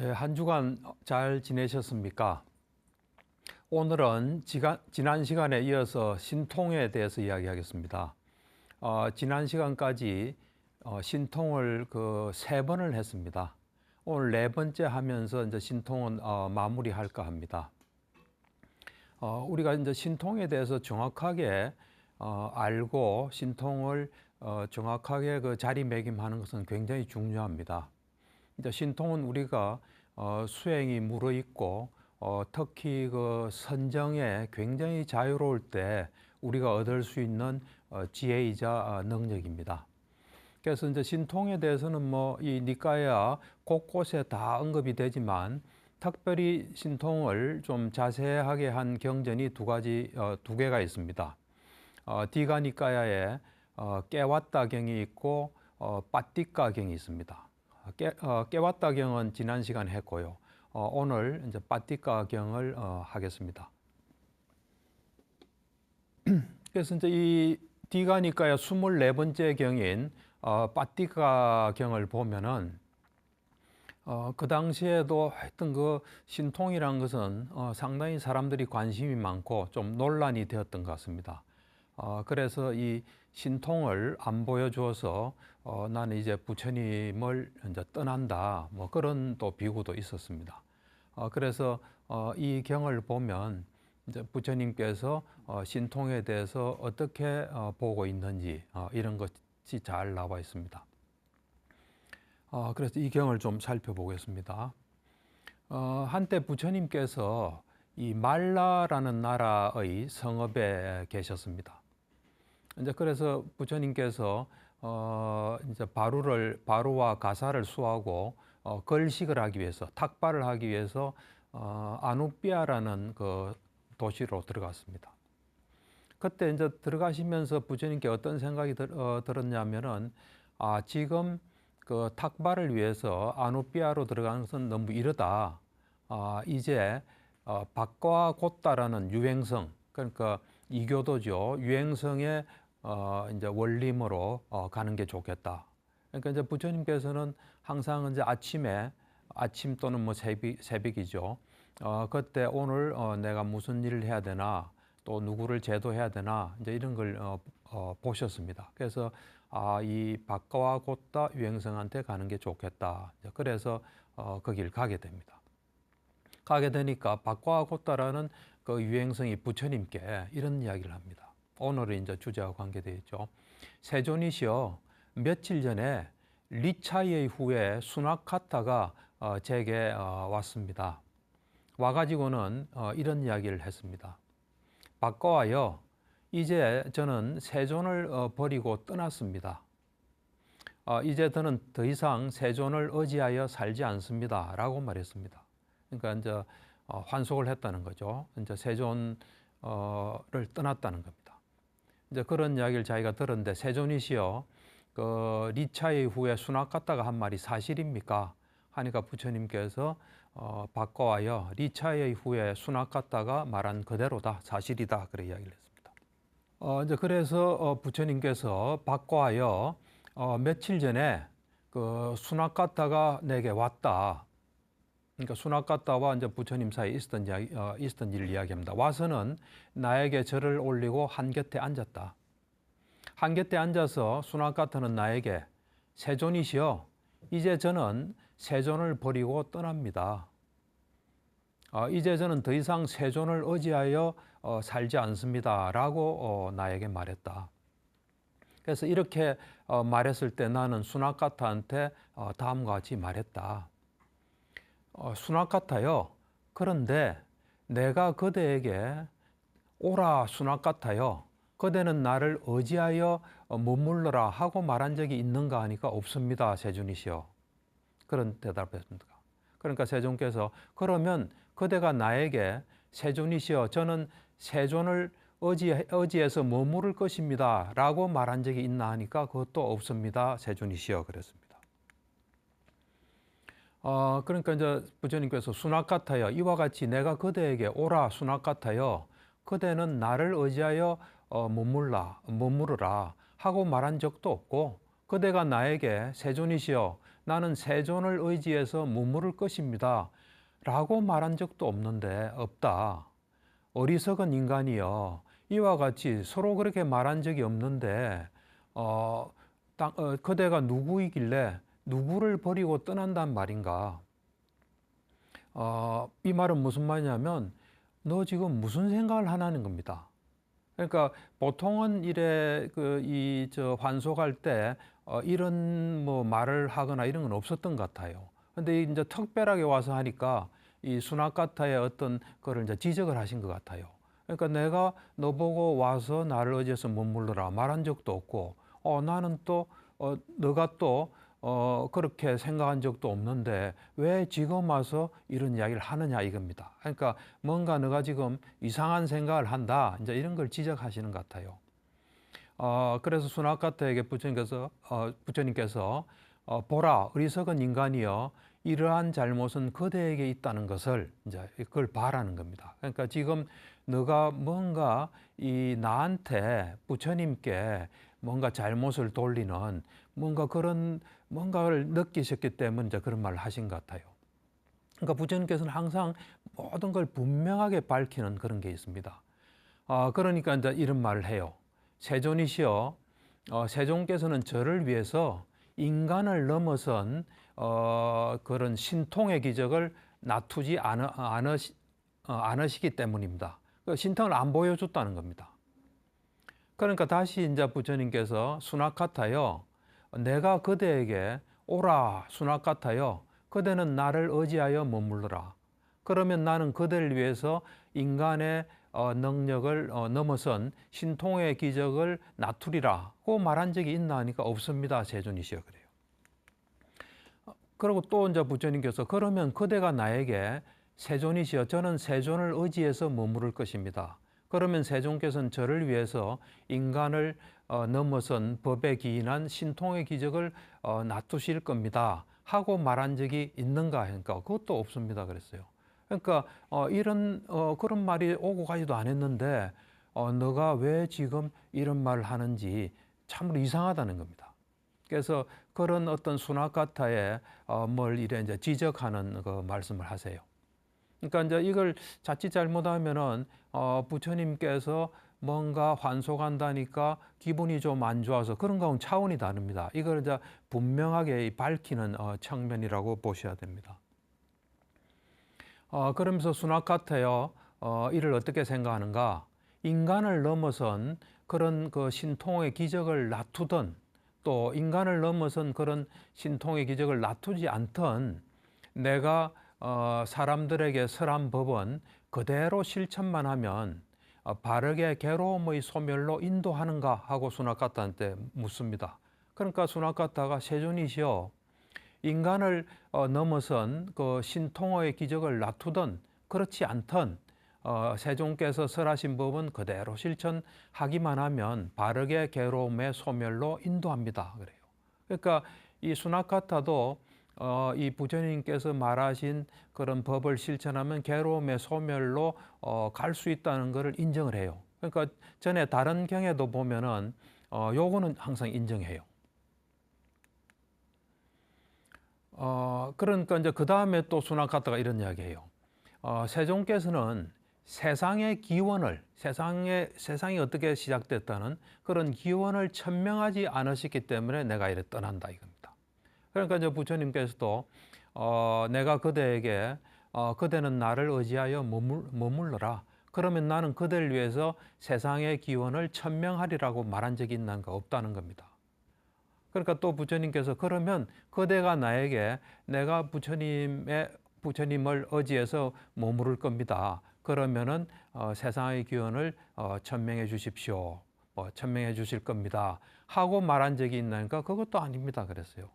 네, 한 주간 잘 지내셨습니까? 오늘은 지난 시간에 이어서 신통에 대해서 이야기하겠습니다. 지난 시간까지 신통을 세 번을 했습니다. 오늘 네 번째 하면서 이제 신통은 마무리할까 합니다. 우리가 이제 신통에 대해서 정확하게 알고 신통을 정확하게 자리매김하는 것은 굉장히 중요합니다. 이제 신통은 우리가 수행이 무르익고 특히 선정에 굉장히 자유로울 때 우리가 얻을 수 있는 지혜이자 능력입니다. 그래서 이제 신통에 대해서는 이 니까야 곳곳에 다 언급이 되지만 특별히 신통을 좀 자세하게 한 경전이 두 개가 있습니다. 디가 니까야에 깨왔다경이 있고 빠띠까경이 있습니다. 깨왔다경은 지난 시간에 했고요. 오늘 이제 빠띠까경을 하겠습니다. 그래서 이제 이 디가니까야 24번째 경인 빠띠까경을 보면은 그 당시에도 하여튼 신통이란 것은 상당히 사람들이 관심이 많고 좀 논란이 되었던 것 같습니다. 그래서 이 신통을 안 보여주어서 나는 이제 부처님을 이제 떠난다, 뭐 그런 또 비구도 있었습니다. 그래서 이 경을 보면 이제 부처님께서 신통에 대해서 어떻게 보고 있는지 이런 것이 잘 나와 있습니다. 그래서 이 경을 좀 살펴보겠습니다. 한때 부처님께서 이 말라라는 나라의 성읍에 계셨습니다. 이제 그래서 부처님께서 이제 바루와 가사를 수하고 걸식을 하기 위해서 탁발을 하기 위해서 아누비아라는 그 도시로 들어갔습니다. 그때 이제 들어가시면서 부처님께 어떤 생각이 들었냐면은 지금 그 탁발을 위해서 아누비아로 들어가는 것은 너무 이르다. 이제 박과 곧다라는 유행성, 그러니까 이교도죠. 유행성의 이제 원림으로 가는 게 좋겠다. 그러니까 이제 부처님께서는 항상 이제 아침 또는 뭐 새벽이죠. 그때 오늘 내가 무슨 일을 해야 되나, 또 누구를 제도해야 되나, 이제 이런 걸 보셨습니다. 그래서 이 박과 곧다 유행성한테 가는 게 좋겠다. 그래서 그 길 가게 됩니다. 가게 되니까 박과 곧다라는 그 유행성이 부처님께 이런 이야기를 합니다. 오늘은 이제 주제와 관계되어 있죠. 세존이시여, 며칠 전에 리차이의 후에 수나카타가 제게 왔습니다. 와가지고는 이런 이야기를 했습니다. 바꿔와여, 이제 저는 세존을 버리고 떠났습니다. 이제 저는 더 이상 세존을 의지하여 살지 않습니다. 라고 말했습니다. 그러니까 이제 환속을 했다는 거죠. 이제 세존을 떠났다는 겁니다. 이제 그런 이야기를 자기가 들었는데, 세존이시여, 그 리차의 후에 수나카타가 한 말이 사실입니까? 하니까 부처님께서 바꿔와요. 리차의 후에 수나카타가 말한 그대로다, 사실이다, 그래 이야기를 했습니다. 이제 그래서 부처님께서 바꿔와요. 며칠 전에 그 수나카타가 내게 왔다. 그러니까 수나카타와 이제 부처님 사이에 있었던 일을 이야기합니다. 와서는 나에게 절을 올리고 한 곁에 앉았다. 한 곁에 앉아서 수나카타는 나에게 세존이시여, 이제 저는 세존을 버리고 떠납니다. 이제 저는 더 이상 세존을 의지하여 살지 않습니다. 라고 나에게 말했다. 그래서 이렇게 말했을 때 나는 수나카타한테 다음과 같이 말했다. 수나카타여, 그런데 내가 그대에게 오라 수나카타여, 그대는 나를 의지하여 머물러라 하고 말한 적이 있는가 하니까 없습니다, 세존이시여. 그런 대답을 했습니다. 그러니까 세존께서 그러면 그대가 나에게 세존이시여, 저는 세존을 의지해서 머무를 것입니다 라고 말한 적이 있나 하니까 그것도 없습니다, 세존이시여 그랬습니다. 그러니까 이제 부처님께서 수나카타여, 이와 같이 내가 그대에게 오라 수나카타여, 그대는 나를 의지하여 머무르라 하고 말한 적도 없고, 그대가 나에게 세존이시여, 나는 세존을 의지해서 머무를 것입니다. 라고 말한 적도 없다. 어리석은 인간이여. 이와 같이 서로 그렇게 말한 적이 없는데 그대가 누구이길래 누구를 버리고 떠난단 말인가? 이 말은 무슨 말이냐면 너 지금 무슨 생각을 하냐는 겁니다. 그러니까 보통은 이래 환속할 때 이런 뭐 말을 하거나 이런 건 없었던 것 같아요. 근데 이제 특별하게 와서 하니까 이 수나카타의 어떤 거를 이제 지적을 하신 것 같아요. 그러니까 내가 너보고 와서 나를 의지해서 머물러라 말한 적도 없고, 나는 또 너가 또 그렇게 생각한 적도 없는데 왜 지금 와서 이런 이야기를 하느냐 이겁니다. 그러니까 뭔가 너가 지금 이상한 생각을 한다. 이제 이런 걸 지적하시는 것 같아요. 그래서 수나카타에게 부처님께서 보라, 어리석은 인간이여, 이러한 잘못은 그대에게 있다는 것을 이제 그걸 바라는 겁니다. 그러니까 지금 너가 뭔가 이 나한테 부처님께 뭔가 잘못을 돌리는 뭔가 그런 뭔가를 느끼셨기 때문에 이제 그런 말을 하신 것 같아요. 그러니까 부처님께서는 항상 모든 걸 분명하게 밝히는 그런 게 있습니다. 그러니까 이제 이런 말을 해요. 세존이시여, 세존께서는 저를 위해서 인간을 넘어선 그런 신통의 기적을 놔두지 않으시기 때문입니다. 그 신통을 안 보여줬다는 겁니다. 그러니까 다시 이제 부처님께서 수나카타여, 내가 그대에게 오라 수나카타여, 그대는 나를 의지하여 머물러라. 그러면 나는 그대를 위해서 인간의 능력을 넘어선 신통의 기적을 나투리라고 말한 적이 있나 하니까 없습니다. 세존이시여 그래요. 그리고 또 이제 부처님께서 그러면 그대가 나에게 세존이시여, 저는 세존을 의지해서 머무를 것입니다. 그러면 세존께서는 저를 위해서 인간을 넘어선 법에 기인한 신통의 기적을 놔두실 겁니다. 하고 말한 적이 있는가 하니까 그것도 없습니다. 그랬어요. 그러니까 이런 그런 말이 오고 가지도 않았는데 너가 왜 지금 이런 말을 하는지 참으로 이상하다는 겁니다. 그래서 그런 어떤 수나카타의 뭘 이래 이제 지적하는 그 말씀을 하세요. 그러니까 이제 이걸 자칫 잘못하면은 부처님께서 뭔가 환속한다니까 기분이 좀 안 좋아서 그런 거하고는 차원이 다릅니다. 이걸 이제 분명하게 밝히는 측면이라고 보셔야 됩니다. 그러면서 수나카타요, 이를 어떻게 생각하는가? 인간을 넘어선 그런 그 신통의 기적을 놔두던, 또 인간을 넘어선 그런 신통의 기적을 놔두지 않던 내가 사람들에게 설한 법은 그대로 실천만 하면 바르게 괴로움의 소멸로 인도하는가 하고 수나카타한테 묻습니다. 그러니까 수나카타가 세존이시여, 인간을 넘어선 그 신통의 기적을 놔두던 그렇지 않던 세존께서 설하신 법은 그대로 실천하기만 하면 바르게 괴로움의 소멸로 인도합니다. 그래요. 그러니까 이 수나카타도 이 부처님께서 말하신 그런 법을 실천하면 괴로움의 소멸로 갈 수 있다는 것을 인정을 해요. 그러니까 전에 다른 경에도 보면은 요거는 항상 인정해요. 그러니까 이제 그 다음에 또 수나카타가 이런 이야기해요. 세종께서는 세상의 기원을, 세상이 어떻게 시작됐다는 그런 기원을 천명하지 않으셨기 때문에 내가 이래 떠난다 이겁니다. 그러니까 이제 부처님께서도 내가 그대에게 그대는 나를 의지하여 머물러라. 그러면 나는 그대를 위해서 세상의 기원을 천명하리라고 말한 적이 있는가 없다는 겁니다. 그러니까 또 부처님께서 그러면 그대가 나에게 내가 부처님을 의지해서 머무를 겁니다. 그러면은 세상의 기원을 천명해 주십시오. 천명해 주실 겁니다. 하고 말한 적이 있나니까 그것도 아닙니다. 그랬어요.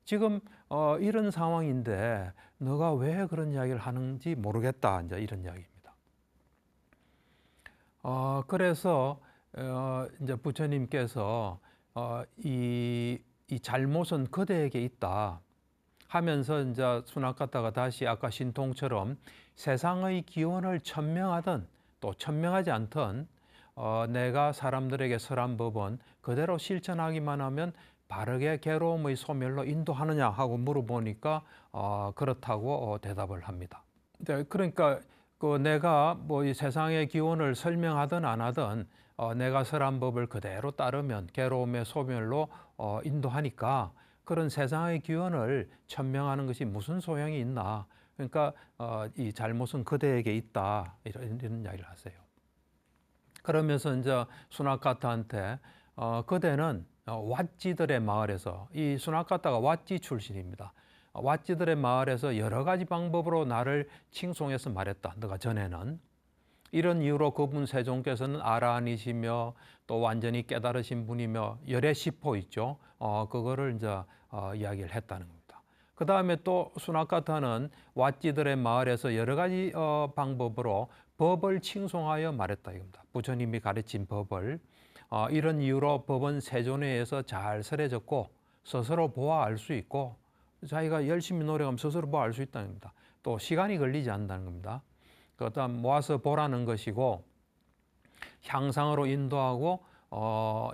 지금 이런 상황인데 너가 왜 그런 이야기를 하는지 모르겠다. 이제 이런 이야기입니다. 그래서 이제 부처님께서 이 잘못은 그대에게 있다 하면서 이제 수나카타가 다시 아까 신통처럼 세상의 기원을 천명하든 또 천명하지 않든 내가 사람들에게 설한 법은 그대로 실천하기만 하면 바르게 괴로움의 소멸로 인도하느냐 하고 물어보니까 그렇다고 대답을 합니다. 네, 그러니까 그 내가 뭐 이 세상의 기원을 설명하든 안 하든 내가 설한 법을 그대로 따르면 괴로움의 소멸로 인도하니까 그런 세상의 기원을 천명하는 것이 무슨 소용이 있나. 그러니까 이 잘못은 그대에게 있다 이런 이야기를 하세요. 그러면서 이제 수나카타한테 그대는 왓지들의 마을에서 이 수나카타가 왓지 출신입니다. 왓지들의 마을에서 여러 가지 방법으로 나를 칭송해서 말했다. 너가 전에는 이런 이유로 그분 세종께서는 아라한이시며 또 완전히 깨달으신 분이며 열의 시포 있죠. 그거를 이제 이야기를 했다는 겁니다. 그 다음에 또 수나카타는 왓지들의 마을에서 여러 가지 방법으로 법을 칭송하여 말했다 이겁니다. 부처님이 가르친 법을 이런 이유로 법은 세존에 잘 설해졌고 스스로 보아 알 수 있고 자기가 열심히 노력하면 스스로 보아 알 수 있다는 겁니다. 또 시간이 걸리지 않는다는 겁니다. 그다음 모아서 보라는 것이고 향상으로 인도하고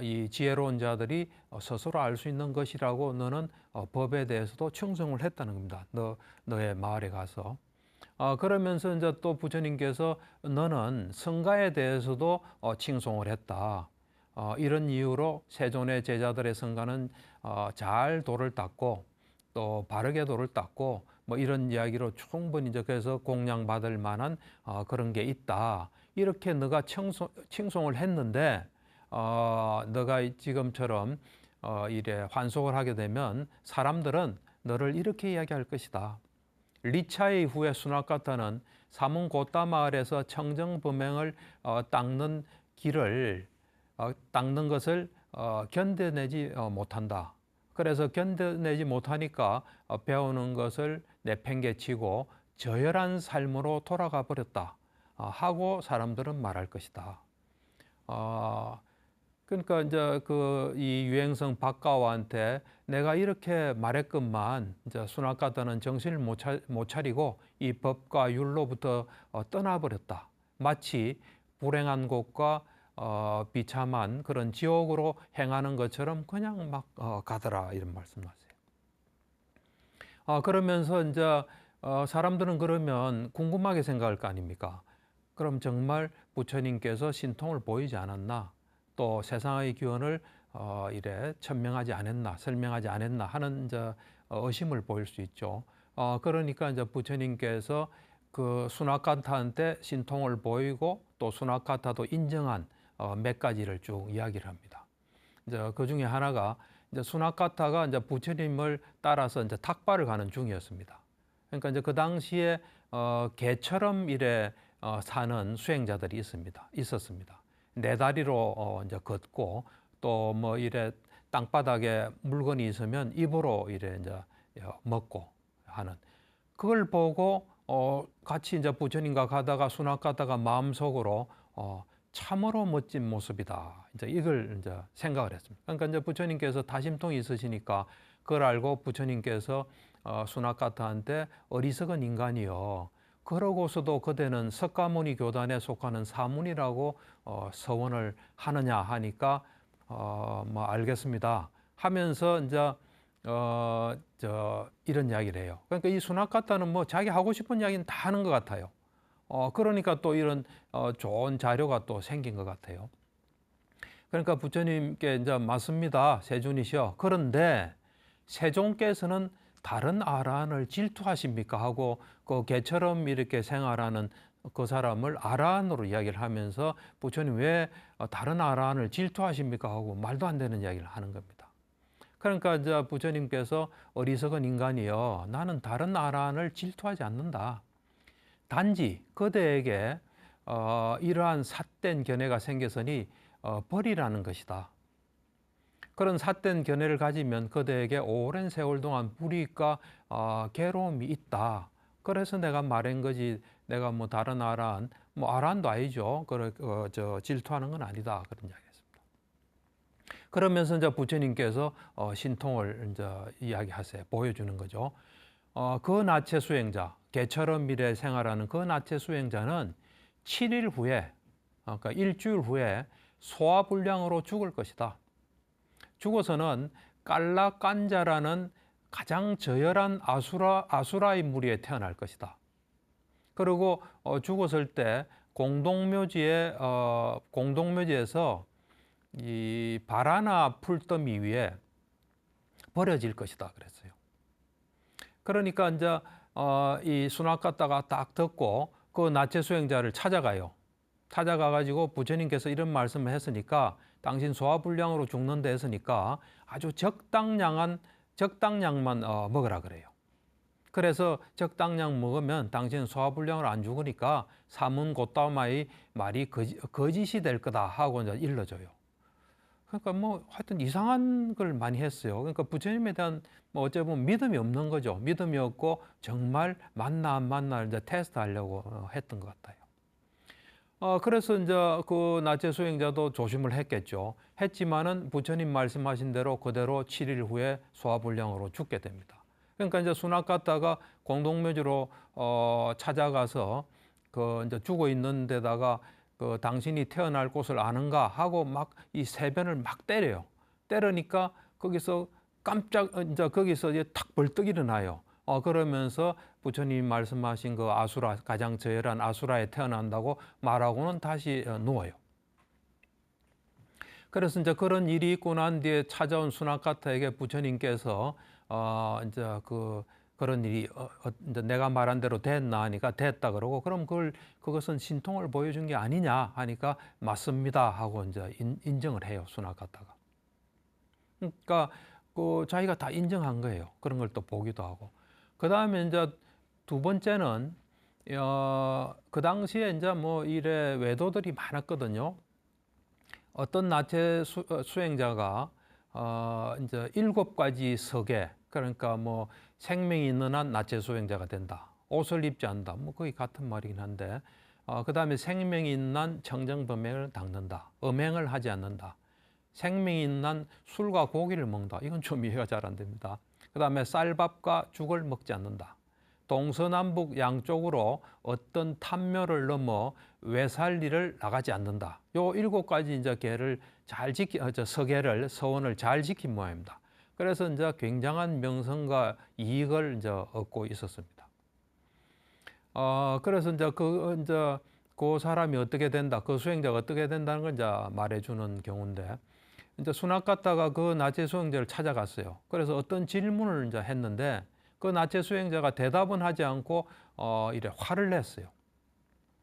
이 지혜로운 자들이 스스로 알 수 있는 것이라고 너는 법에 대해서도 충성을 했다는 겁니다. 너의 마을에 가서. 그러면서 이제 또 부처님께서 너는 성가에 대해서도 칭송을 했다. 이런 이유로 세존의 제자들의 성가는 잘 도를 닦고 또 바르게 도를 닦고 뭐 이런 이야기로 충분히 이제 그래서 공양받을 만한 그런 게 있다. 이렇게 너가 칭송을 했는데 너가 지금처럼 이래 환속을 하게 되면 사람들은 너를 이렇게 이야기할 것이다. 리차의 후에 수나카타는 사문고따 마을에서 청정범행을 닦는 길을 닦는 것을 견뎌내지 못한다. 그래서 견뎌내지 못하니까 배우는 것을 내팽개치고 저열한 삶으로 돌아가 버렸다 하고 사람들은 말할 것이다. 그러니까 이제 이 유행성 박가와한테 내가 이렇게 말했건만 이제 수나카타는 정신을 못 차리고 이 법과 율로부터 떠나버렸다. 마치 불행한 곳과 비참한 그런 지옥으로 행하는 것처럼 그냥 막 가더라 이런 말씀하세요. 그러면서 이제 사람들은 그러면 궁금하게 생각할 거 아닙니까? 그럼 정말 부처님께서 신통을 보이지 않았나? 또 세상의 기원을 이래 천명하지 않았나, 설명하지 않았나 하는 이제 의심을 보일 수 있죠. 그러니까 이제 부처님께서 그 수나카타한테 신통을 보이고 또 수나카타도 인정한 몇 가지를 쭉 이야기를 합니다. 이제 그 중에 하나가 이제 수나카타가 이제 부처님을 따라서 이제 탁발을 가는 중이었습니다. 그러니까 이제 그 당시에 개처럼 이래 사는 수행자들이 있었습니다. 네 다리로 이제 걷고 또 뭐 이래 땅바닥에 물건이 있으면 입으로 이래 이제 먹고 하는 그걸 보고 같이 이제 부처님과 가다가 수나카타가 마음속으로 참으로 멋진 모습이다. 이제 이걸 이제 생각을 했습니다. 그러니까 이제 부처님께서 다심통이 있으시니까 그걸 알고 부처님께서 수나카타한테 어리석은 인간이요. 그러고서도 그대는 석가모니 교단에 속하는 사문이라고 서원을 하느냐 하니까 뭐 알겠습니다 하면서 이제 이런 이야기를 해요. 그러니까 이 수나카타는 뭐 자기 하고 싶은 이야기는 다 하는 것 같아요. 그러니까 또 이런 좋은 자료가 또 생긴 것 같아요. 그러니까 부처님께 이제 맞습니다. 세존이시여. 그런데 세종께서는 다른 아라한을 질투하십니까? 하고 그 개처럼 이렇게 생활하는 그 사람을 아라한으로 이야기를 하면서 부처님 왜 다른 아라한을 질투하십니까? 하고 말도 안 되는 이야기를 하는 겁니다. 그러니까 이제 부처님께서 어리석은 인간이여 나는 다른 아라한을 질투하지 않는다. 단지 그대에게 이러한 삿된 견해가 생겼으니 버리라는 것이다. 그런 삿된 견해를 가지면 그대에게 오랜 세월 동안 불이익과 괴로움이 있다. 그래서 내가 말한 거지. 내가 뭐 다른 아라한, 뭐 아라한도 아니죠. 질투하는 건 아니다. 그런 이야기했습니다. 그러면서 이제 부처님께서 신통을 이제 이야기하세요. 보여주는 거죠. 그 나체 수행자, 개처럼 미래 생활하는 그 나체 수행자는 7일 후에, 그러니까 일주일 후에 소화불량으로 죽을 것이다. 죽어서는 깔라깐자라는 가장 저열한 아수라의 무리에 태어날 것이다. 그리고 죽었을 때 공동묘지에서 이 바라나 풀더미 위에 버려질 것이다 그랬어요. 그러니까 이제 이 수납가다가 딱 듣고 그 나체 수행자를 찾아가요. 찾아가가지고 부처님께서 이런 말씀을 했으니까 당신 소화불량으로 죽는다 했으니까 아주 적당량만 먹으라 그래요. 그래서 적당량 먹으면 당신은 소화불량으로 안 죽으니까 사문고따마의 말이 거짓이 될 거다 하고 이제 일러줘요. 그러니까 뭐 하여튼 이상한 걸 많이 했어요. 그러니까 부처님에 대한 뭐 어째 보면 믿음이 없는 거죠. 믿음이 없고 정말 맞나 안 맞나 이제 테스트하려고 했던 것 같아요. 그래서 이제 그 나체 수행자도 조심을 했겠죠. 했지만은 부처님 말씀하신 대로 그대로 7일 후에 소화불량으로 죽게 됩니다. 그러니까 이제 수납 갔다가 공동묘지로 찾아가서 그 이제 죽어 있는 데다가 그 당신이 태어날 곳을 아는가 하고 막 이 세변을 막 때려요. 때리니까 거기서 깜짝 이제 거기서 이제 탁 벌떡 일어나요. 그러면서 부처님 말씀하신 그 아수라, 가장 저열한 아수라에 태어난다고 말하고는 다시 누워요. 그래서 이제 그런 일이 있고 난 뒤에 찾아온 수나카타에게 부처님께서 이제 그런 일이 이제 내가 말한 대로 됐나 하니까 됐다 그러고, 그럼 그것은 신통을 보여준 게 아니냐 하니까 맞습니다 하고 이제 인정을 해요, 수나카타가. 그러니까 그 자기가 다 인정한 거예요. 그런 걸 또 보기도 하고. 그 다음에 이제 두 번째는 그 당시에 이제 뭐 이래 외도들이 많았거든요. 어떤 나체 수행자가 이제 7가지 서계, 그러니까 뭐 생명이 있는 한 나체 수행자가 된다. 옷을 입지 않는다. 뭐 거의 같은 말이긴 한데, 그 다음에 생명이 있는 한 청정범행을 닦는다. 음행을 하지 않는다. 생명이 있는 한 술과 고기를 먹는다. 이건 좀 이해가 잘 안 됩니다. 그 다음에 쌀밥과 죽을 먹지 않는다. 동서남북 양쪽으로 어떤 탐묘를 넘어 외살리를 나가지 않는다. 요 7가지 이제 계를 잘 서원을 잘 지킨 모양입니다. 그래서 이제 굉장한 명성과 이익을 이제 얻고 있었습니다. 그래서 이제 그 사람이 어떻게 된다, 그 수행자가 어떻게 된다는 걸 이제 말해주는 경우인데, 이제 수납 갔다가 그 나체 수행자를 찾아갔어요. 그래서 어떤 질문을 이제 했는데 그 나체 수행자가 대답은 하지 않고 이래 화를 냈어요.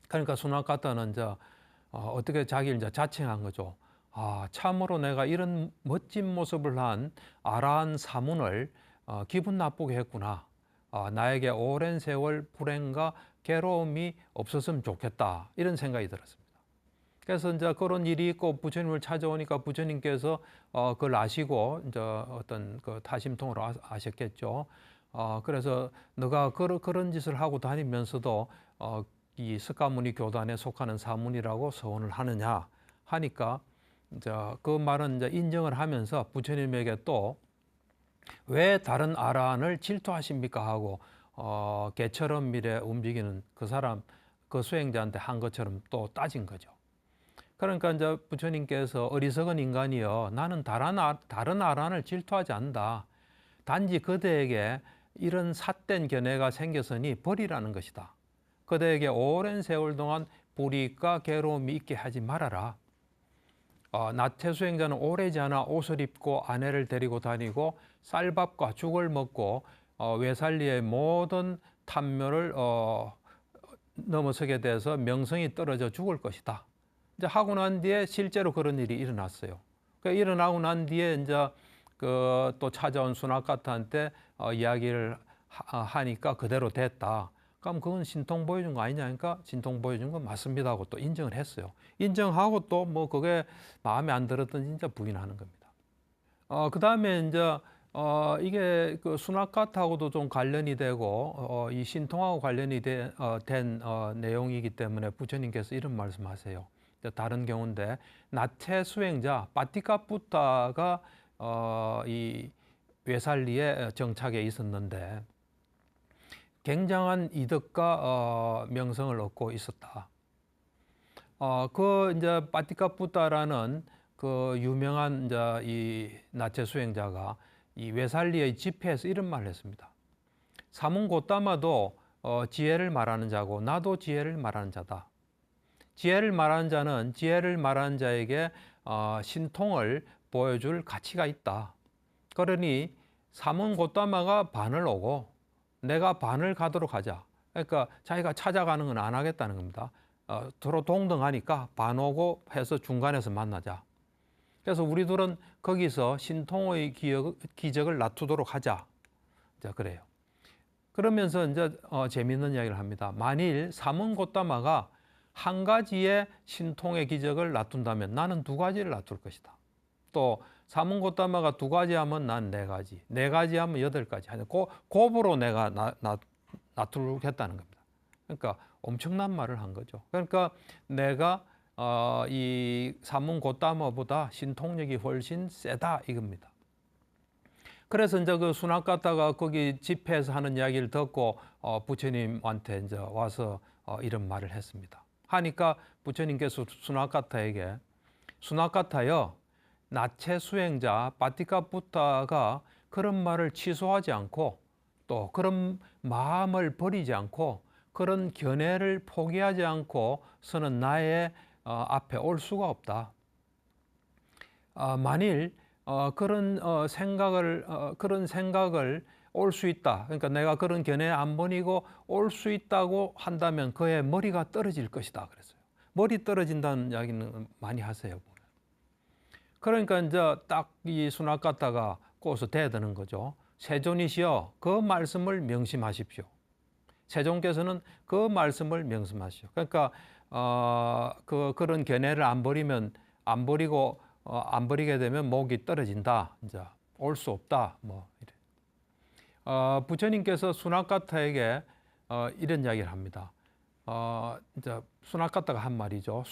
그러니까 수납 갔다는 이제 어떻게 자기를 이제 자칭한 거죠. 참으로 내가 이런 멋진 모습을 한 아라한 사문을 기분 나쁘게 했구나. 나에게 오랜 세월 불행과 괴로움이 없었으면 좋겠다. 이런 생각이 들었습니다. 그래서 이제 그런 일이 있고 부처님을 찾아오니까 부처님께서 그걸 아시고 이제 어떤 그 타심통으로 아셨겠죠. 그래서 너가 그런 짓을 하고 다니면서도 이 석가모니 교단에 속하는 사문이라고 서원을 하느냐 하니까 이제 그 말은 이제 인정을 하면서 부처님에게 또 왜 다른 아라한을 질투하십니까 하고 개처럼 미래 움직이는 그 사람, 그 수행자한테 한 것처럼 또 따진 거죠. 그러니까 이제 부처님께서 어리석은 인간이여, 나는 다른 아란을 질투하지 않는다. 단지 그대에게 이런 삿된 견해가 생겼으니 버리라는 것이다. 그대에게 오랜 세월 동안 불이익과 괴로움이 있게 하지 말아라. 나체 수행자는 오래지 않아 옷을 입고 아내를 데리고 다니고 쌀밥과 죽을 먹고 외살리의 모든 탐묘를 넘어서게 돼서 명성이 떨어져 죽을 것이다. 이제 하고 난 뒤에 실제로 그런 일이 일어났어요. 그러니까 일어나고 난 뒤에 이제 또 찾아온 수나카타한테 이야기를 하니까 그대로 됐다. 그럼 그건 신통 보여준 거 아니냐 하니까 신통 보여준 건 맞습니다 하고 또 인정을 했어요. 인정하고 또 뭐 그게 마음에 안 들었던 진짜 부인하는 겁니다. 그 다음에 이제 이게 그 수나카타하고도 좀 관련이 되고 이 신통하고 관련이 된 내용이기 때문에 부처님께서 이런 말씀하세요. 다른 경우인데 나체 수행자 빠티카푸타가 이 외살리에 정착해 있었는데 굉장한 이득과 명성을 얻고 있었다. 그 이제 빠티카푸타라는 그 유명한 이제 이 나체 수행자가 이 외살리의 집회에서 이런 말을 했습니다. 사문 고따마도 지혜를 말하는 자고 나도 지혜를 말하는 자다. 지혜를 말하는 자는 지혜를 말하는 자에게 신통을 보여줄 가치가 있다. 그러니 사문 고따마가 반을 오고 내가 반을 가도록 하자. 그러니까 자기가 찾아가는 건 안 하겠다는 겁니다. 서로 동등하니까 반 오고 해서 중간에서 만나자. 그래서 우리 둘은 거기서 신통의 기적을 나누도록 하자. 자, 그래요. 그러면서 이제 재미있는 이야기를 합니다. 만일 사문 고따마가 한 가지의 신통의 기적을 나눈다면 나는 두 가지를 나눌 것이다. 또 사문 고따마가 두 가지 하면 난 네 가지, 네 가지 하면 여덟 가지. 곱으로 내가 나누겠다는 겁니다. 그러니까 엄청난 말을 한 거죠. 그러니까 내가 이 사문 고따마보다 신통력이 훨씬 세다 이겁니다. 그래서 이제 그 수납가다가 거기 집회에서 하는 이야기를 듣고 부처님한테 이제 와서 이런 말을 했습니다. 하니까 부처님께서 수납가타에게 수납가타여 나체 수행자 바티카부타가 그런 말을 취소하지 않고 또 그런 마음을 버리지 않고 그런 견해를 포기하지 않고서는 나의 앞에 올 수가 없다. 만일 그런 생각을 올 수 있다. 그러니까 내가 그런 견해 안 버리고 올 수 있다고 한다면 그의 머리가 떨어질 것이다. 그랬어요. 머리 떨어진다는 이야기는 많이 하세요. 그러니까 이제 딱 이 수납가다가 꼬서 대드는 거죠. 세존이시여 그 말씀을 명심하십시오. 세존께서는 그 말씀을 명심하시오. 그러니까 그런 견해를 안 버리게 되면 목이 떨어진다. 이제 올 수 없다. 뭐 이래. 부처님께서 수납가타에게 이런 이야기를 합니다. 이제 수납가타가 한 말이죠.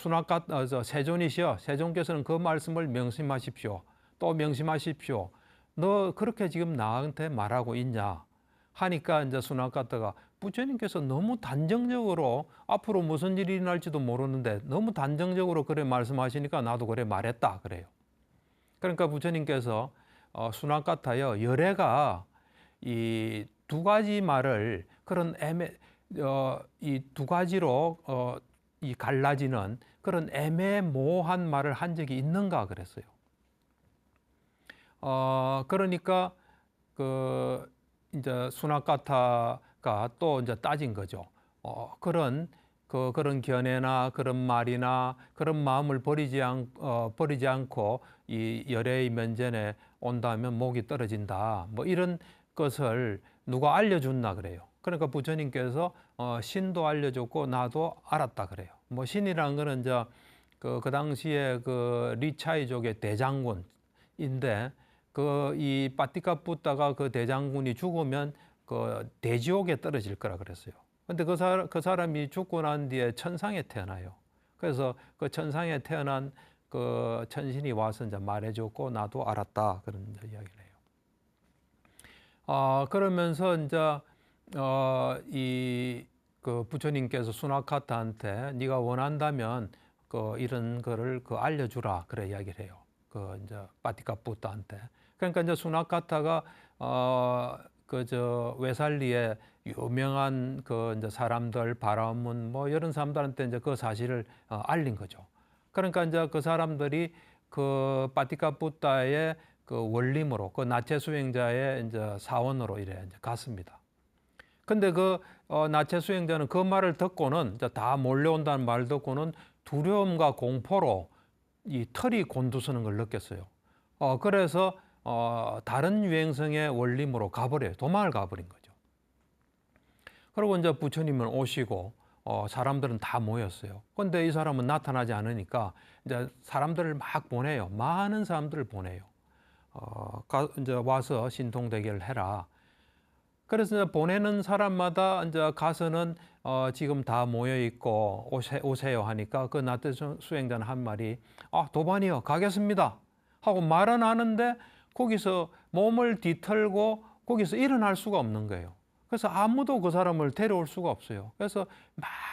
세존이시여, 세존께서는 그 말씀을 명심하십시오. 또 명심하십시오. 너 그렇게 지금 나한테 말하고 있냐? 하니까 이제 수납가타가 부처님께서 너무 단정적으로 앞으로 무슨 일이 일어날지도 모르는데 너무 단정적으로 그래 말씀하시니까 나도 그래 말했다 그래요. 그러니까 부처님께서 수납가타여 열애가 이 두 가지 말을 그런 이 두 가지로 이 갈라지는 그런 애매모호한 말을 한 적이 있는가 그랬어요. 그러니까 그 이제 수납가타가 또 이제 따진 거죠. 그런 견해나 그런 말이나 그런 마음을 버리지 않고 이 열애의 면전에 온다면 목이 떨어진다. 뭐 이런 것을 누가 알려줬나 그래요. 그러니까 부처님께서 신도 알려줬고 나도 알았다 그래요. 뭐 신이라는 거는 이제 그 당시에 그 리차이족의 대장군인데 이 빠티카푸타가 그 대장군이 죽으면 그 대지옥에 떨어질 거라 그랬어요. 근데 그 사람이 죽고 난 뒤에 천상에 태어나요. 그래서 그 천상에 태어난 그 천신이 와서 이제 말해줬고 나도 알았다 그런 이야기를 해요. 그러면서 이제 그 부처님께서 수나카타한테 네가 원한다면 이런 거를 알려주라 그래 이야기를 해요. 이제 빠티카푸타한테. 그러니까 이제 수나카타가 외살리의 유명한 이제 사람들 바라문 뭐 이런 사람들한테 이제 그 사실을 알린 거죠. 그러니까 이제 그 사람들이 그 빠티카푸타의 그 원림으로 그 나체 수행자의 이제 사원으로 이제 갔습니다. 근데 나체 수행자는 그 말을 듣고는 이제 다 몰려온다는 말을 듣고는 두려움과 공포로 이 털이 곤두서는 걸 느꼈어요. 그래서 다른 유행성의 원림으로 가버려요. 도망을 가버린 거죠. 그리고 이제 부처님은 오시고 사람들은 다 모였어요. 근데 이 사람은 나타나지 않으니까 이제 사람들을 막 보내요. 많은 사람들을 보내요. 이제 와서 신통 대결을 해라. 그래서 이제 보내는 사람마다 이제 가서는 지금 다 모여 있고 오세요 하니까 그 나체 수행자는 한 말이 도반이요 가겠습니다 하고 말은 하는데 거기서 몸을 뒤틀고 거기서 일어날 수가 없는 거예요. 그래서 아무도 그 사람을 데려올 수가 없어요. 그래서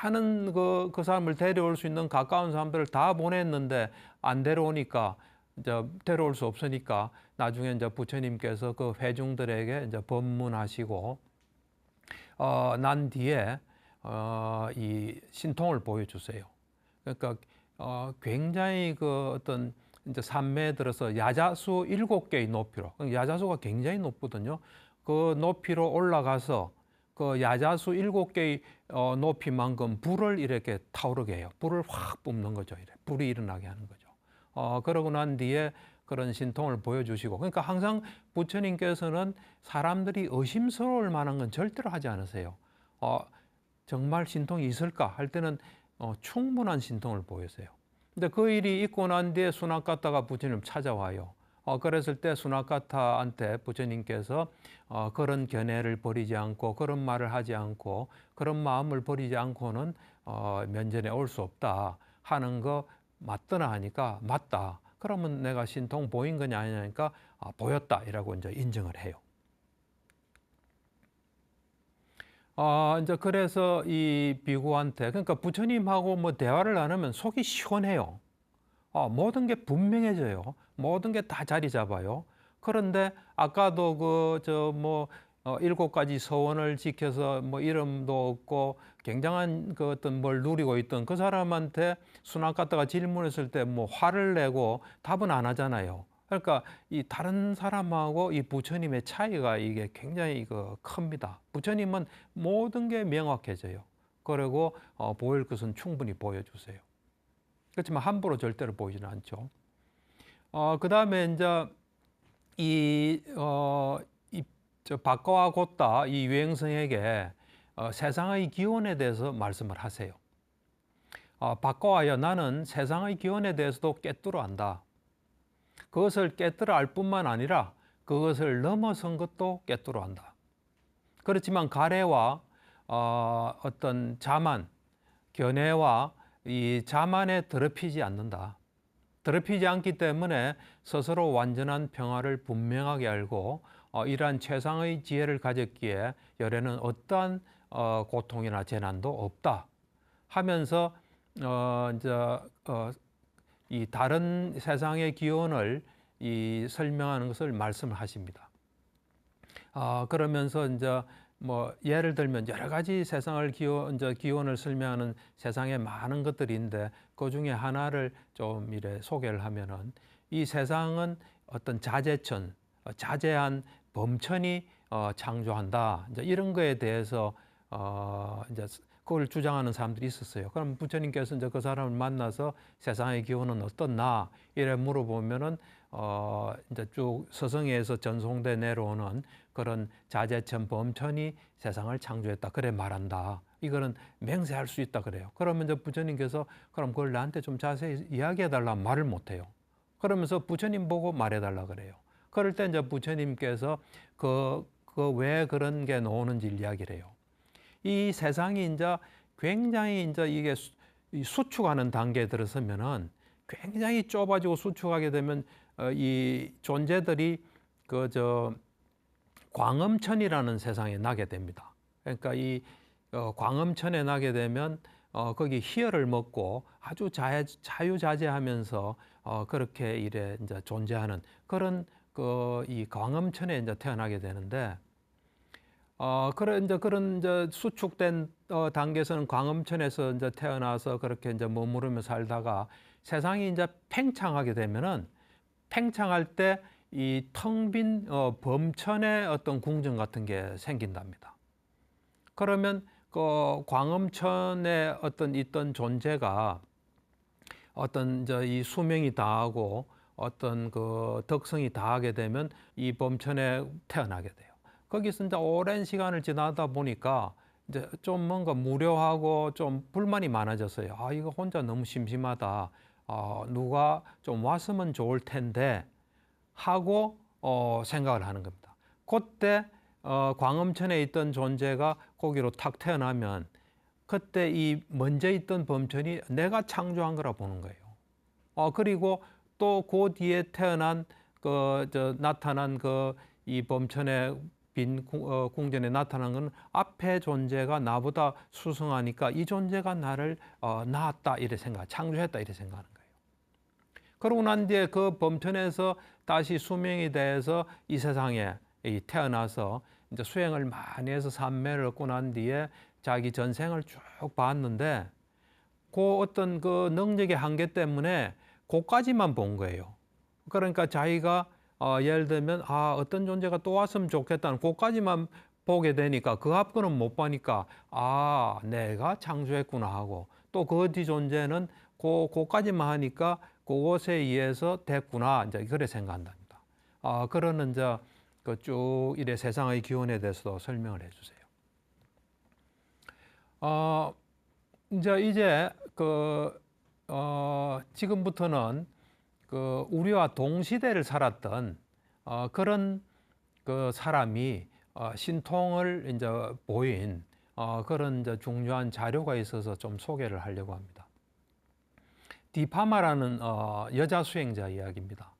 많은 그 사람을 데려올 수 있는 가까운 사람들을 다 보냈는데 안 데려오니까 이제 데려올 수 없으니까 나중에 이제 부처님께서 그 회중들에게 이제 법문하시고 난 뒤에 이 신통을 보여주세요. 그러니까 굉장히 그 어떤 이제 산매에 들어서 야자수 7개의 높이로, 야자수가 굉장히 높거든요. 그 높이로 올라가서 그 야자수 7개의 높이만큼 불을 이렇게 타오르게 해요. 불을 확 뿜는 거죠. 이래. 불이 일어나게 하는 거죠. 그러고 난 뒤에 그런 신통을 보여주시고, 그러니까 항상 부처님께서는 사람들이 의심스러울 만한 건 절대로 하지 않으세요. 정말 신통이 있을까 할 때는 충분한 신통을 보이세요. 근데 그 일이 있고 난 뒤에 수나카타가 부처님 찾아와요. 그랬을 때 수나카타한테 부처님께서 그런 견해를 버리지 않고 그런 말을 하지 않고 그런 마음을 버리지 않고는 면전에 올 수 없다 하는 거 맞더나 하니까 맞다. 그러면 내가 신통 보인 거냐 아니냐니까 보였다 이라고 이제 인정을 해요. 이제 그래서 이 비구한테, 그러니까 부처님하고 뭐 대화를 나누면 속이 시원해요. 모든 게 분명해져요. 모든 게 다 자리 잡아요. 그런데 아까도 뭐 7가지 서원을 지켜서 뭐 이름도 없고 굉장한 그 어떤 뭘 누리고 있던 그 사람한테 수나카타가 질문했을 때 뭐 화를 내고 답은 안 하잖아요. 그러니까 이 다른 사람하고 이 부처님의 차이가 이게 굉장히 큽니다. 부처님은 모든 게 명확해져요. 그리고 보일 것은 충분히 보여주세요. 그렇지만 함부로 절대로 보이지는 않죠. 그 다음에 이제 박가와 곧다 이 유행성에게 세상의 기원에 대해서 말씀을 하세요. 박가와여, 나는 세상의 기원에 대해서도 꿰뚫어 안다. 그것을 꿰뚫어 알 뿐만 아니라 그것을 넘어선 것도 꿰뚫어 안다. 그렇지만 가래와 어떤 자만, 견해와 이 자만에 더럽히지 않는다. 더럽히지 않기 때문에 스스로 완전한 평화를 분명하게 알고 이러한 최상의 지혜를 가졌기에 열에는 어떠한 고통이나 재난도 없다 하면서 이 다른 세상의 기원을 설명하는 것을 말씀을 하십니다. 그러면서 이제 뭐 예를 들면 여러 가지 세상을 기원을 설명하는 세상에 많은 것들인데 그 중에 하나를 좀 이래 소개를 하면은 이 세상은 어떤 자재천, 자재한 범천이 창조한다. 이제 이런 거에 대해서 이제 그걸 주장하는 사람들이 있었어요. 그럼 부처님께서 이제 그 사람을 만나서 세상의 기원은 어떻나 이래 물어보면은 이제 쭉 서성에서 전송돼 내려오는 그런 자재천 범천이 세상을 창조했다. 그래 말한다. 이거는 맹세할 수 있다 그래요. 그러면 이제 부처님께서 그럼 그걸 나한테 좀 자세히 이야기해 달라 말을 못 해요. 그러면서 부처님 보고 말해 달라 그래요. 그럴 때 이제 부처님께서 왜 그런 게 나오는지 이야기를 해요. 이 세상이 이제 굉장히 이제 이게 수축하는 단계에 들어서면은 굉장히 좁아지고 수축하게 되면 이 존재들이 광음천이라는 세상에 나게 됩니다. 그러니까 이 광음천에 나게 되면 거기 희열을 먹고 아주 자유자재하면서 그렇게 이래 이제 존재하는 그런 이 광음천에 이제 태어나게 되는데 그런 이제 수축된 단계에서는 광음천에서 이제 태어나서 그렇게 이제 머무르며 살다가 세상이 이제 팽창하게 되면은 팽창할 때 이 텅 빈 범천의 어떤 궁전 같은 게 생긴답니다. 그러면 그 광음천에 어떤 있던 존재가 어떤 이제 이 수명이 다하고 어떤 그 덕성이 다하게 되면 이 범천에 태어나게 돼요. 거기서 이제 오랜 시간을 지나다 보니까 이제 좀 뭔가 무료하고 좀 불만이 많아졌어요. 이거 혼자 너무 심심하다. 누가 좀 왔으면 좋을 텐데 하고 생각을 하는 겁니다. 그때 광음천에 있던 존재가 거기로 탁 태어나면 그때 이 먼저 있던 범천이 내가 창조한 거라 보는 거예요. 그리고 또 그 뒤에 태어난 나타난 이 범천의 빈 궁전에 나타난 건 앞에 존재가 나보다 수승하니까 이 존재가 나를 낳았다 이래 창조했다 이래 생각하는 거예요. 그러고 난 뒤에 그 범천에서 다시 수명이 돼서 이 세상에 태어나서 이제 수행을 많이 해서 삼매를 얻고 난 뒤에 자기 전생을 쭉 봤는데 그 어떤 그 능력의 한계 때문에 그까지만 본 거예요. 그러니까 자기가 예를 들면 어떤 존재가 또 왔으면 좋겠다는 그까지만 보게 되니까 그 앞거는 못 보니까 내가 창조했구나 하고 또 그 뒤 존재는 그까지만 하니까 그것에 의해서 됐구나 이제 그래 생각한답니다. 그러는 이제 그 쭉 이래 세상의 기원에 대해서도 설명을 해주세요. 이제 지금부터는 그 우리와 동시대를 살았던 그런 그 사람이 신통을 이제 보인 그런 이제 중요한 자료가 있어서 좀 소개를 하려고 합니다. 디파마라는 여자 수행자 이야기입니다.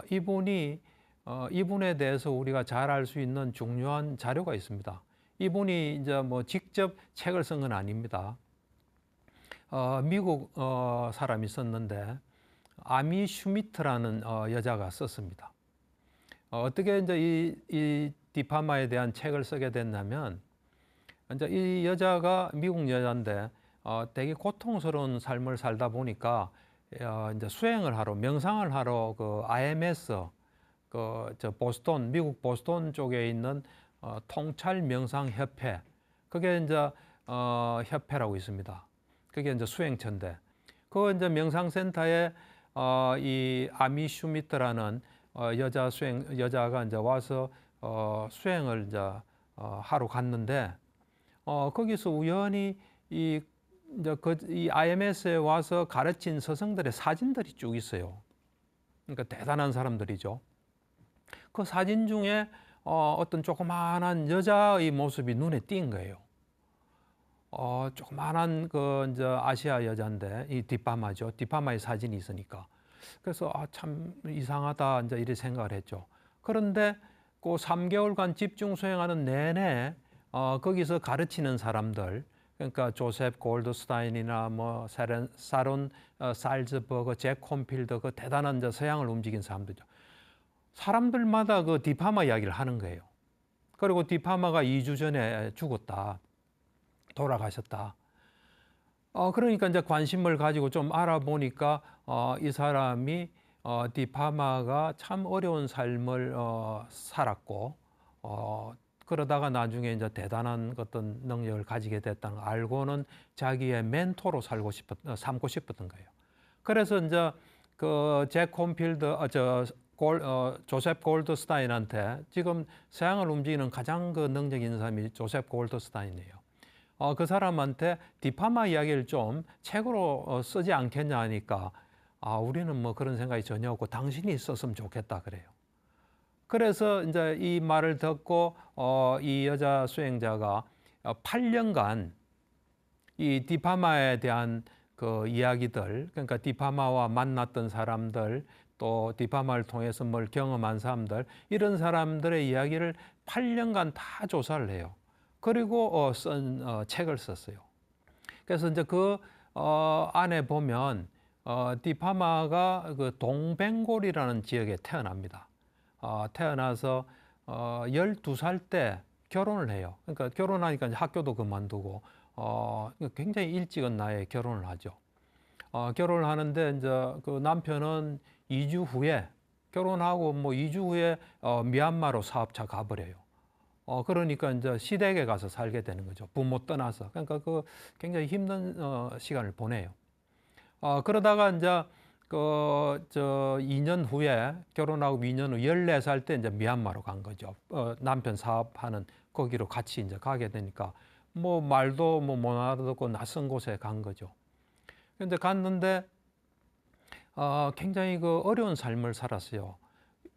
이분에 대해서 우리가 잘 알 수 있는 중요한 자료가 있습니다. 이분이 이제 뭐 직접 책을 쓴 건 아닙니다. 미국 사람이 썼는데 아미 슈미트라는 여자가 썼습니다. 어떻게 이제 이 디파마에 대한 책을 쓰게 됐냐면 이제 이 여자가 미국 여자인데 되게 고통스러운 삶을 살다 보니까 이제 수행을 하러 명상을 하러 그 IMS 보스턴 미국 보스턴 쪽에 있는 통찰 명상 협회 그게 이제 협회라고 있습니다. 그게 이제 수행처인데 그 이제 명상센터에 이 아미 슈미트라는 여자가 이제 와서 수행을 이제 하러 갔는데 거기서 우연히 이 IMS에 와서 가르친 스승들의 사진들이 쭉 있어요. 그러니까 대단한 사람들이죠. 그 사진 중에 어떤 조그마한 여자의 모습이 눈에 띈 거예요. 조그마한 그 이제 아시아 여자인데 이 디파마죠. 디파마의 사진이 있으니까. 그래서 참 이상하다 이제 이렇게 생각을 했죠. 그런데 그 3개월간 집중 수행하는 내내 거기서 가르치는 사람들, 그러니까 조셉 골드스타인이나 뭐 사론 살즈버그, 잭 콘필드 그 대단한 이제 서양을 움직인 사람들이죠. 사람들마다 그 디파마 이야기를 하는 거예요. 그리고 디파마가 2주 전에 죽었다. 돌아가셨다. 그러니까 이제 관심을 가지고 좀 알아보니까 이 사람이 디파마가 참 어려운 삶을 살았고 그러다가 나중에 이제 대단한 어떤 능력을 가지게 됐다는 걸 알고는 자기의 멘토로 삼고 싶었던 거예요. 그래서 이제 그 잭 콘필드 조셉 골드스타인한테 지금 서양을 움직이는 가장 그 능력 있는 사람이 조셉 골드스타인이에요. 그 사람한테 디파마 이야기를 좀 책으로 쓰지 않겠냐 하니까 우리는 뭐 그런 생각이 전혀 없고 당신이 썼으면 좋겠다 그래요. 그래서 이제 이 말을 듣고 이 여자 수행자가 8년간 이 디파마에 대한 그 이야기들, 그러니까 디파마와 만났던 사람들, 또 디파마를 통해서 뭘 경험한 사람들, 이런 사람들의 이야기를 8년간 다 조사를 해요. 그리고 쓴 책을 썼어요. 그래서 이제 그 안에 보면 디파마가 그 동벵골이라는 지역에 태어납니다. 태어나서 12살 때 결혼을 해요. 그러니까 결혼하니까 이제 학교도 그만두고 굉장히 일찍은 나이에 결혼을 하죠. 결혼을 하는데 이제 그 남편은 2주 후에 결혼하고 뭐 2주 후에 미얀마로 사업차 가버려요. 그러니까 이제 시댁에 가서 살게 되는 거죠. 부모 떠나서. 그러니까 그 굉장히 힘든 시간을 보내요. 그러다가 이제 2년 후에 결혼하고 2년 후 14살 때 이제 미얀마로 간 거죠. 남편 사업하는 거기로 같이 이제 가게 되니까 뭐 말도 뭐 못 알아듣고 낯선 곳에 간 거죠. 근데 갔는데 굉장히 그 어려운 삶을 살았어요.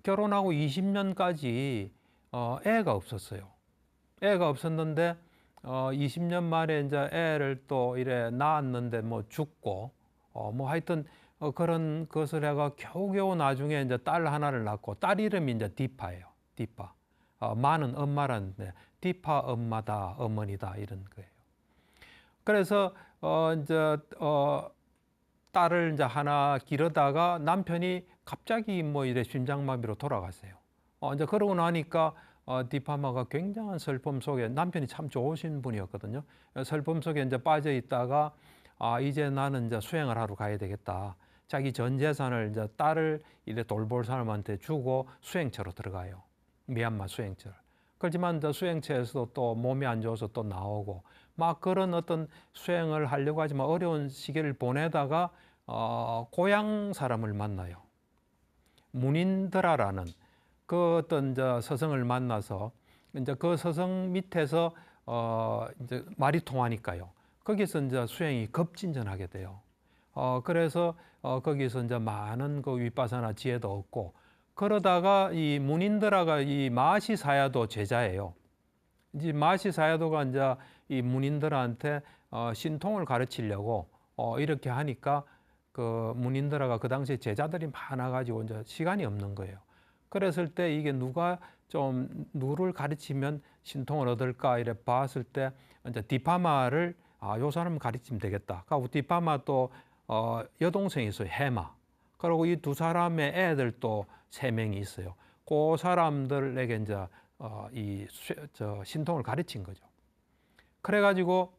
결혼하고 20년까지 애가 없었어요. 애가 없었는데 20년 만에 이제 애를 또 이래 낳았는데 뭐 죽고 뭐 하여튼 그런 것을 해가 겨우겨우 나중에 이제 딸 하나를 낳고 딸 이름이 이제 디파예요. 디파. 마는 엄마라는데 디파 엄마다 어머니다 이런 거예요. 그래서 이제 딸을 이제 하나 기르다가 남편이 갑자기 뭐 이래 심장마비로 돌아갔어요. 이제 그러고 나니까 디파마가 굉장한 슬픔 속에, 남편이 참 좋으신 분이었거든요. 슬픔 속에 이제 빠져 있다가 이제 나는 이제 수행을 하러 가야 되겠다. 자기 전 재산을 이제 딸을 이래 돌볼 사람한테 주고 수행처로 들어가요. 미얀마 수행처. 그렇지만 저 수행처에서도 또 몸이 안 좋아서 또 나오고 막 그런 어떤 수행을 하려고 하지만 어려운 시기를 보내다가 고향 사람을 만나요. 문인드라라는 그 어떤 저 서성을 만나서 이제 그 서성 밑에서 이제 말이 통하니까요. 거기서 이제 수행이 급진전하게 돼요. 그래서 거기서 이제 많은 그 윗바사나 지혜도 얻고, 그러다가 이 문인드라가 이 마시 사야도 제자예요. 이제 마시 사야도가 이제 이 문인들한테 신통을 가르치려고 이렇게 하니까 그 문인드라가 그 당시에 제자들이 많아가지고 이제 시간이 없는 거예요. 그랬을 때 이게 누가 좀 누구를 가르치면 신통을 얻을까 이래 봤을 때 이제 디파마를 요 사람 가르치면 되겠다. 그리고 디파마 또 여동생이 있어요. 해마. 그리고 이 두 사람의 애들 또 3명이 있어요. 그 사람들에게 이제 신통을 가르친 거죠. 그래가지고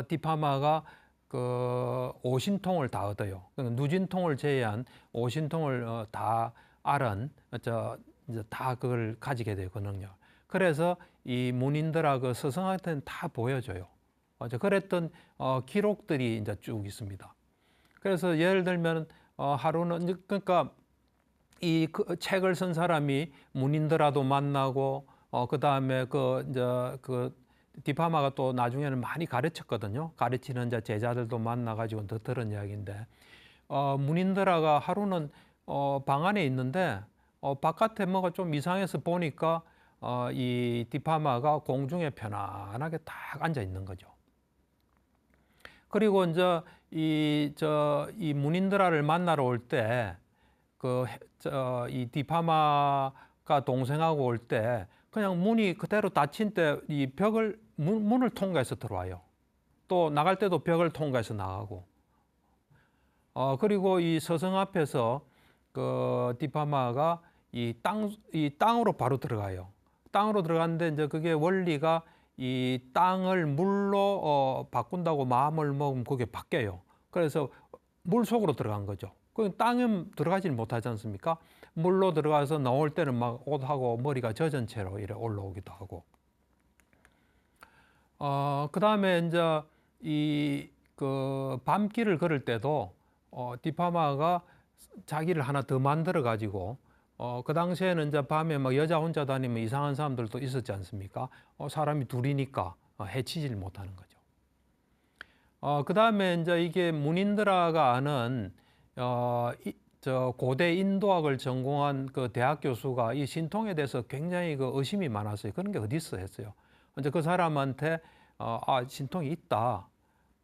디파마가 그 오신통을 다 얻어요. 누진통을 제외한 오신통을 다 알은 이제 다 그걸 가지게 돼요. 그 능력. 그래서 이 문인들아 그 스승한테는 다 보여줘요. 그랬던 기록들이 이제 쭉 있습니다. 그래서 예를 들면 하루는 그러니까 이 책을 쓴 사람이 문인드라도 만나고 그 다음에 그 디파마가 또 나중에는 많이 가르쳤거든요. 가르치는 이제 제자들도 만나가지고 더 들은 이야기인데 문인드라가 하루는 방 안에 있는데 바깥에 뭐가 좀 이상해서 보니까 이 디파마가 공중에 편안하게 딱 앉아 있는 거죠. 그리고 이제 이 문인드라를 만나러 올 때 이 디파마가 동생하고 올 때 그냥 문이 그대로 닫힌 때 이 문을 통과해서 들어와요. 또 나갈 때도 벽을 통과해서 나가고. 그리고 이 서성 앞에서 그 디파마가 이 땅으로 바로 들어가요. 땅으로 들어갔는데 이제 그게 원리가 이 땅을 물로 바꾼다고 마음을 먹으면 그게 바뀌어요. 그래서 물 속으로 들어간 거죠. 그 땅에 들어가지는 못하지 않습니까? 물로 들어가서 나올 때는 막 옷하고 머리가 젖은 채로 이래 올라오기도 하고. 그 다음에 이제 그 밤길을 걸을 때도 디파마가 자기를 하나 더 만들어 가지고 그 당시에는 이제 밤에 막 여자 혼자 다니면 이상한 사람들도 있었지 않습니까? 사람이 둘이니까 해치질 못하는 거죠. 그 다음에 이제 이게 문인드라가 아는 저 고대 인도학을 전공한 그 대학 교수가 이 신통에 대해서 굉장히 그 의심이 많았어요. 그런 게 어디 있어 했어요. 이제 그 사람한테 신통이 있다.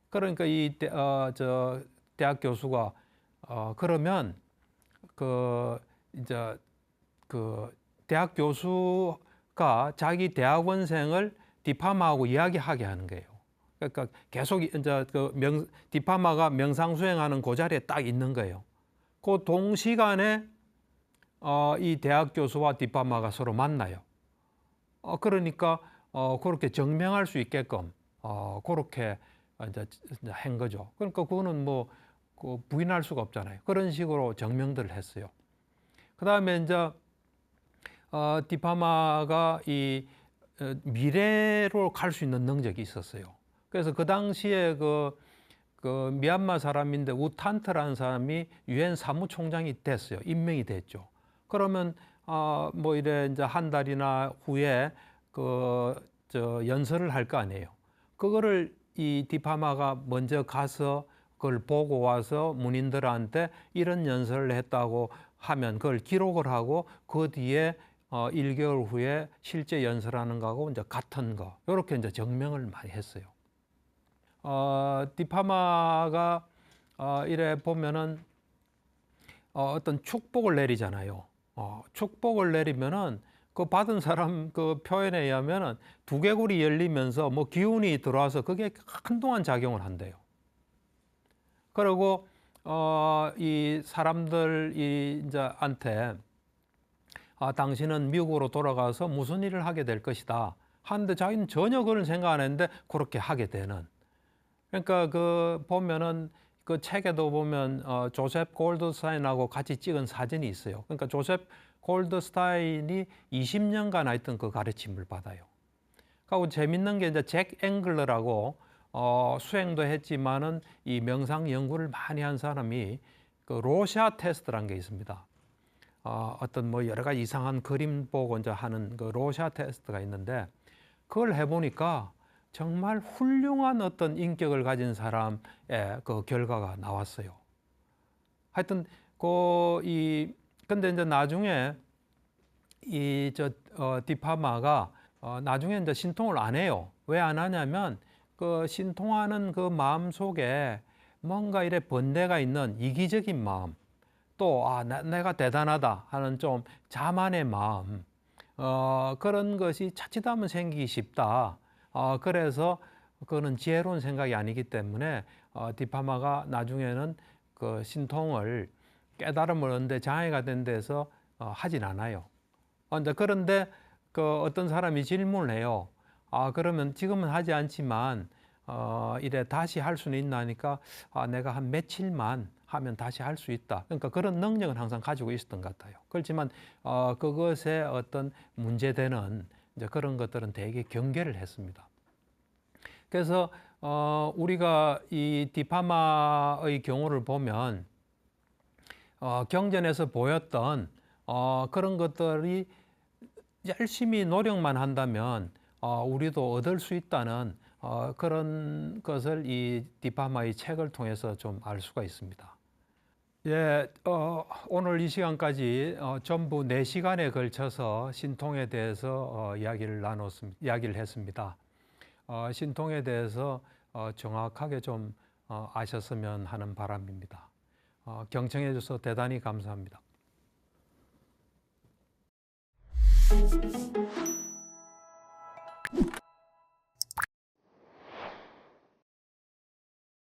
그러니까 저 대학 교수가 그러면 이제 그 대학 교수가 자기 대학원생을 디파마하고 이야기하게 하는 거예요. 그러니까 계속 이제 디파마가 명상 수행하는 그 자리에 딱 있는 거예요. 그 동시간에 이 대학 교수와 디파마가 서로 만나요. 그러니까 그렇게 증명할 수 있게끔 그렇게 이제 한 거죠. 그러니까 그거는 뭐 부인할 수가 없잖아요. 그런 식으로 증명들을 했어요. 그 다음에 이제 디파마가 이 미래로 갈 수 있는 능력이 있었어요. 그래서 그 당시에 그 미얀마 사람인데 우탄트라는 사람이 유엔 사무총장이 됐어요. 임명이 됐죠. 그러면 뭐 이래 이제 한 달이나 후에 연설을 할 거 아니에요. 그거를 이 디파마가 먼저 가서 그걸 보고 와서 문인들한테 이런 연설을 했다고 하면 그걸 기록을 하고 그 뒤에 1개월 후에 실제 연설하는 거하고 이제 같은 거 이렇게 이제 증명을 많이 했어요. 디파마가 이래 보면은 어떤 축복을 내리잖아요. 축복을 내리면은 그 받은 사람 그 표현에 의하면은 두개골이 열리면서 뭐 기운이 들어와서 그게 한동안 작용을 한대요. 그리고 이 사람들이 이제 한테 당신은 미국으로 돌아가서 무슨 일을 하게 될 것이다 하는데 자기는 전혀 그런 생각 안 했는데 그렇게 하게 되는. 그러니까 그 보면은 그 책에도 보면 조셉 골드스타인하고 같이 찍은 사진이 있어요. 그러니까 조셉 골드스타인이 20년간 하여튼 그 가르침을 받아요. 그리고 재밌는 게 이제 잭 앵글러라고 수행도 했지만은 이 명상 연구를 많이 한 사람이 그 로샤 테스트라는 게 있습니다. 어떤 뭐 여러 가지 이상한 그림 보고 이제 하는 그 로샤 테스트가 있는데 그걸 해보니까 정말 훌륭한 어떤 인격을 가진 사람의 그 결과가 나왔어요. 하여튼 근데 이제 나중에 디파마가 나중에 이제 신통을 안 해요. 왜 안 하냐면 그 신통하는 그 마음 속에 뭔가 이래 번뇌가 있는 이기적인 마음, 또 내가 대단하다 하는 좀 자만의 마음, 그런 것이 자칫하면 생기기 쉽다. 그래서 그거는 지혜로운 생각이 아니기 때문에 디파마가 나중에는 그 신통을 깨달음을 얻는데 장애가 된 데서 하진 않아요. 이제 그런데 그 어떤 사람이 질문을 해요. 그러면 지금은 하지 않지만 이래 다시 할 수는 있나 하니까 내가 한 며칠만 하면 다시 할 수 있다. 그러니까 그런 능력은 항상 가지고 있었던 것 같아요. 그렇지만 그것에 어떤 문제되는 이제 그런 것들은 되게 경계를 했습니다. 그래서 우리가 이 디파마의 경우를 보면 경전에서 보였던 그런 것들이 열심히 노력만 한다면 우리도 얻을 수 있다는 그런 것을 이 디파마의 책을 통해서 좀 알 수가 있습니다. 예, 오늘 이 시간까지 전부 4시간에 걸쳐서 신통에 대해서 이야기를 했습니다. 신통에 대해서 정확하게 좀 아셨으면 하는 바람입니다. 경청해 주셔서 대단히 감사합니다.